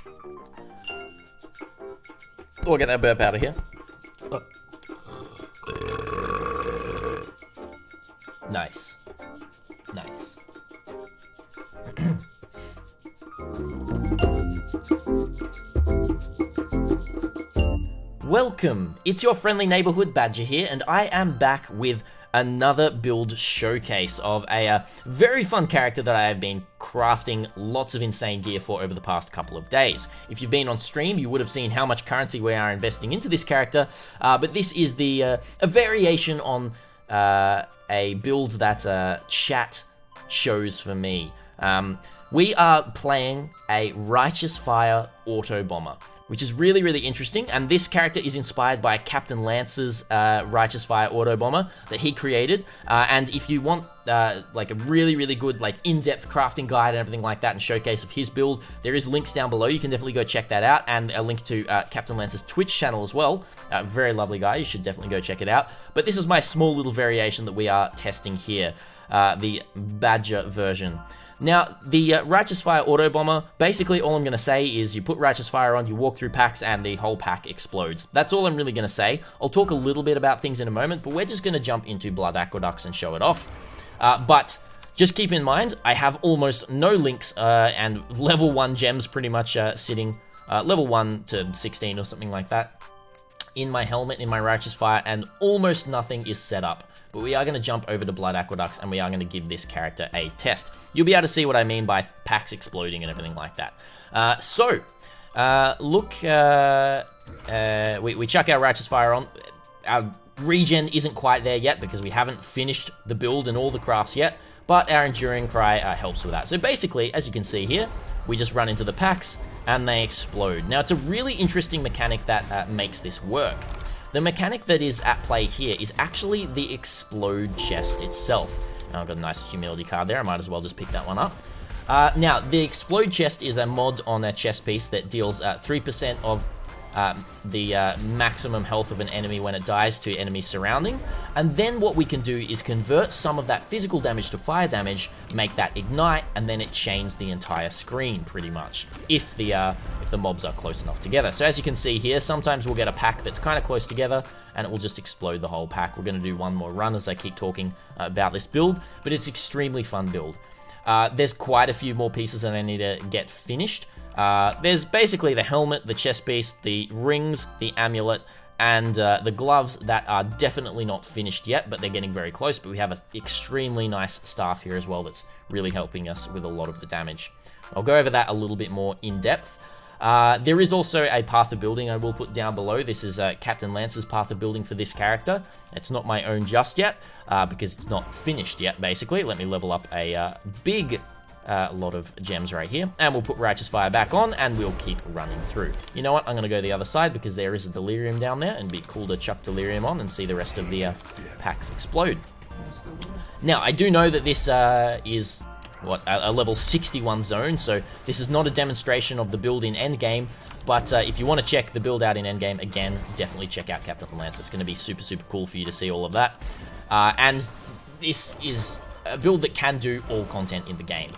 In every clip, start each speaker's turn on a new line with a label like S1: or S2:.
S1: Oh, I'll get that burp out of here. Nice. Nice. Welcome! It's your friendly neighborhood Badger here, and I am back with another build showcase of a very fun character that I have been crafting lots of insane gear for over the past couple of days. If you've been on stream, you would have seen how much currency we are investing into this character, but this is a variation on a build that chat chose for me. We are playing a Righteous Fire Autobomber, which is really, really interesting, and this character is inspired by CaptainLance9's Righteous Fire Autobomber that he created, and if you want like a really, really good like in-depth crafting guide and everything like that and showcase of his build, there is links down below. You can definitely go check that out, and a link to CaptainLance's Twitch channel as well. Very lovely guy, you should definitely go check it out. But this is my small little variation that we are testing here, the Badger version. Now, the Righteous Fire Autobomber, basically all I'm going to say is you put Righteous Fire on, you walk through packs, and the whole pack explodes. That's all I'm really going to say. I'll talk a little bit about things in a moment, but we're just going to jump into Blood Aqueducts and show it off. But just keep in mind, I have almost no links and level 1 gems pretty much sitting level 1 to 16 or something like that in my helmet, in my Righteous Fire, and almost nothing is set up. But we are going to jump over to Blood Aqueducts, and we are going to give this character a test. You'll be able to see what I mean by packs exploding and everything like that. We chuck our Righteous Fire on. Our regen isn't quite there yet because we haven't finished the build and all the crafts yet, but our Enduring Cry helps with that. So basically, as you can see here, we just run into the packs and they explode. Now, it's a really interesting mechanic that makes this work. The mechanic that is at play here is actually the explode chest itself. Now, I've got a nice humility card there. I might as well just pick that one up. Now, the explode chest is a mod on a chest piece that deals 3% of the maximum health of an enemy when it dies to enemies surrounding. And then what we can do is convert some of that physical damage to fire damage, make that ignite, and then it chains the entire screen pretty much, if the mobs are close enough together. So as you can see here, sometimes we'll get a pack that's kind of close together and it will just explode the whole pack. We're going to do one more run as I keep talking about this build, but it's extremely fun build. There's quite a few more pieces that I need to get finished. There's basically the helmet, the chest piece, the rings, the amulet, and the gloves that are definitely not finished yet, but they're getting very close. But we have an extremely nice staff here as well that's really helping us with a lot of the damage. I'll go over that a little bit more in depth. There is also a path of building I will put down below. This is CaptainLance's path of building for this character. It's not my own just yet, because it's not finished yet, basically. Let me level up a big lot of gems right here, and we'll put Righteous Fire back on, and we'll keep running through. You know what? I'm going to go the other side, because there is a Delirium down there, and it'd be cool to chuck Delirium on and see the rest of the packs explode. Now, I do know that this is a level 61 zone, so this is not a demonstration of the build in endgame, but if you want to check the build out in endgame, again, definitely check out CaptainLance. It's going to be super, super cool for you to see all of that. And this is a build that can do all content in the game.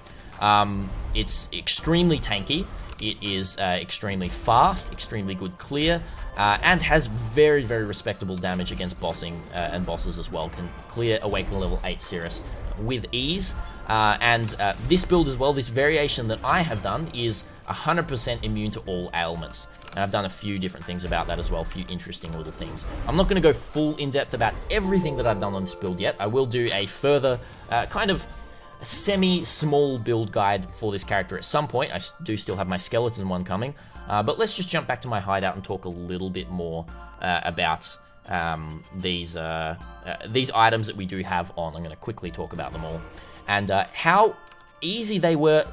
S1: It's extremely tanky, it is extremely fast, extremely good clear, and has very, very respectable damage against bossing and bosses as well. Can clear Awakening level 8 Cirrus with ease. And this build as well, this variation that I have done is 100% immune to all ailments. And I've done a few different things about that as well, a few interesting little things. I'm not going to go full in-depth about everything that I've done on this build yet. I will do a further kind of semi-small build guide for this character at some point. I do still have my skeleton one coming. But let's just jump back to my hideout and talk a little bit more about these items that we do have on. I'm going to quickly talk about them all. And how easy they were,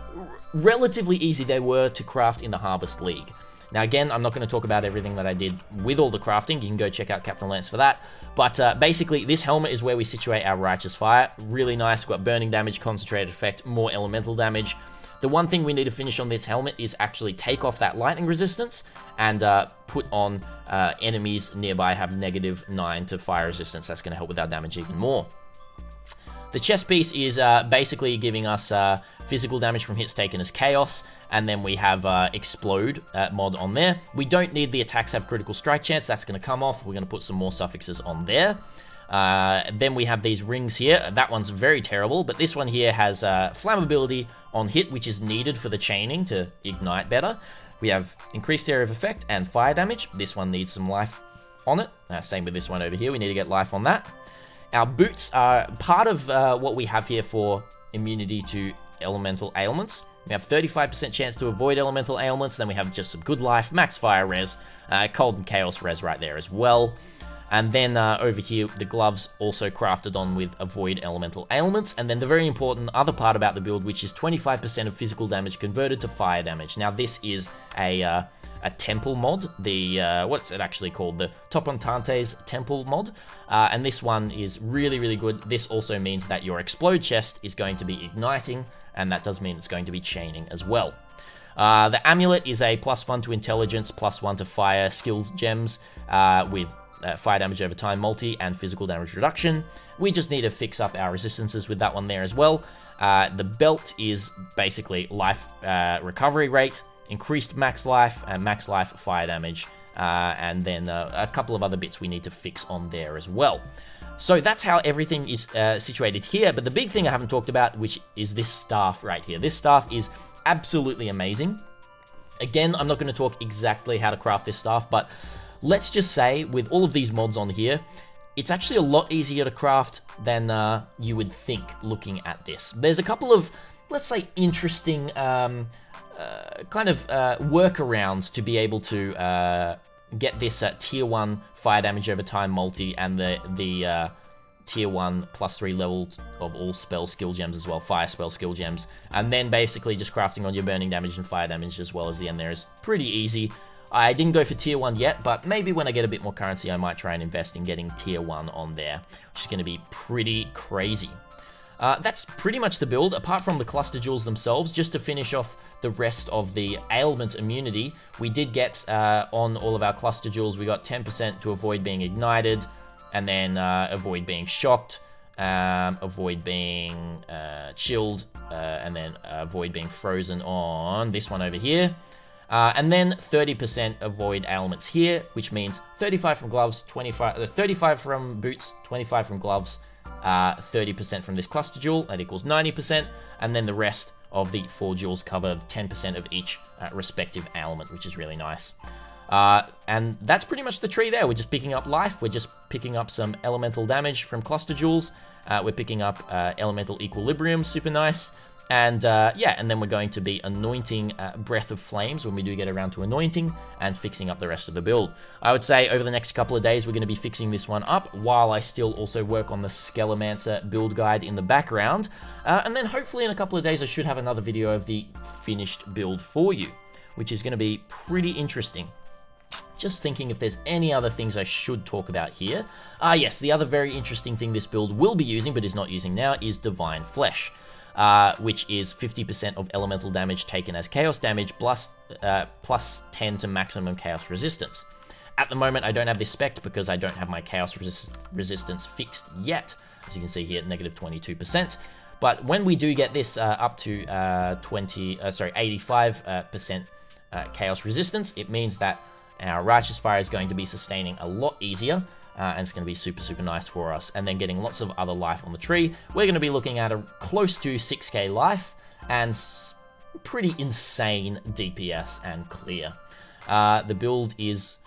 S1: relatively easy they were to craft in the Harvest League. Now again, I'm not going to talk about everything that I did with all the crafting. You can go check out CaptainLance for that. But basically, this helmet is where we situate our Righteous Fire. Really nice, got burning damage, concentrated effect, more elemental damage. The one thing we need to finish on this helmet is actually take off that lightning resistance and put on enemies nearby have -9 to fire resistance. That's going to help with our damage even more. The chest piece is basically giving us physical damage from hits taken as chaos, and then we have explode mod on there. We don't need the attacks have critical strike chance. That's going to come off. We're going to put some more suffixes on there. Then we have these rings here. That one's very terrible, but this one here has flammability on hit, which is needed for the chaining to ignite better. We have increased area of effect and fire damage. This one needs some life on it. Same with this one over here. We need to get life on that. Our boots are part of what we have here for immunity to elemental ailments. We have 35% chance to avoid elemental ailments. Then we have just some good life, max fire res, cold and chaos res right there as well. And then over here, the gloves also crafted on with avoid elemental ailments. And then the very important other part about the build, which is 25% of physical damage converted to fire damage. Now, this is a temple mod. The, what's it actually called? The Topontante's temple mod. And this one is really, really good. This also means that your explode chest is going to be igniting. And that does mean it's going to be chaining as well. The amulet is a +1 to intelligence, +1 to fire skills gems with fire damage over time multi and physical damage reduction. We just need to fix up our resistances with that one there as well. The belt is basically life recovery rate, increased max life, and max life fire damage, and then a couple of other bits we need to fix on there as well. So that's how everything is situated here, but the big thing I haven't talked about, which is this staff right here. This staff is absolutely amazing. Again, I'm not going to talk exactly how to craft this staff, but let's just say, with all of these mods on here, it's actually a lot easier to craft than you would think looking at this. There's a couple of, let's say, interesting kind of workarounds to be able to get this tier 1 fire damage over time multi and the tier 1 +3 level of all spell skill gems as well, fire spell skill gems. And then basically just crafting on your burning damage and fire damage as well as the end there is pretty easy. I didn't go for tier 1 yet, but maybe when I get a bit more currency, I might try and invest in getting tier 1 on there, which is going to be pretty crazy. That's pretty much the build, apart from the cluster jewels themselves. Just to finish off the rest of the ailment immunity, we did get on all of our cluster jewels, we got 10% to avoid being ignited, and then avoid being shocked, avoid being chilled, and then avoid being frozen on this one over here. And then 30% avoid ailments here, which means 35 from gloves, 35 from boots, 25 from gloves, 30% from this cluster jewel, that equals 90%, and then the rest of the 4 jewels cover 10% of each respective ailment, which is really nice. And that's pretty much the tree there. We're just picking up life, we're just picking up some elemental damage from cluster jewels, we're picking up elemental equilibrium, super nice. And yeah, and then we're going to be anointing Breath of Flames when we do get around to anointing and fixing up the rest of the build. I would say over the next couple of days, we're going to be fixing this one up while I still also work on the Skelemancer build guide in the background. And then hopefully in a couple of days, I should have another video of the finished build for you, which is going to be pretty interesting. Just thinking if there's any other things I should talk about here. Yes, the other very interesting thing this build will be using, but is not using now, is Divine Flesh. Which is 50% of elemental damage taken as chaos damage, plus 10 to maximum chaos resistance. At the moment, I don't have this spec because I don't have my chaos resistance fixed yet. As you can see here, negative 22%. But when we do get this up to 85% chaos resistance, it means that our Righteous Fire is going to be sustaining a lot easier. And it's going to be super, super nice for us. And then getting lots of other life on the tree. We're going to be looking at a close to 6k life and pretty insane DPS and clear. The build is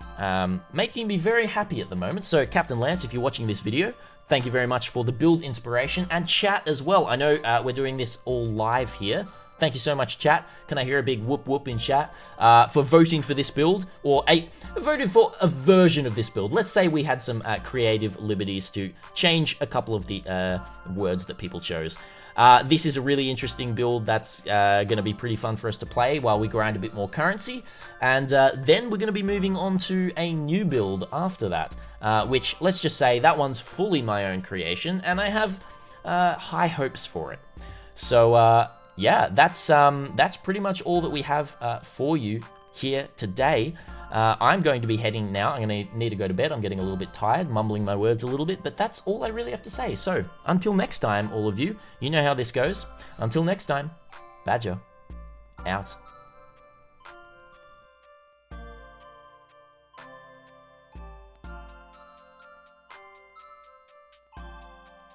S1: making me very happy at the moment. So Captain Lance, if you're watching this video, thank you very much for the build inspiration and chat as well. I know we're doing this all live here. Thank you so much, chat. Can I hear a big whoop whoop in chat for voting for this build, or voted for a version of this build? Let's say we had some creative liberties to change a couple of the words that people chose. This is a really interesting build that's going to be pretty fun for us to play while we grind a bit more currency, and then we're going to be moving on to a new build after that, which, let's just say, that one's fully my own creation, and I have high hopes for it. So, yeah, that's pretty much all that we have for you here today. I'm going to be heading now. I'm going to need to go to bed. I'm getting a little bit tired, mumbling my words a little bit, but that's all I really have to say. So until next time, all of you, you know how this goes. Until next time, Badger out.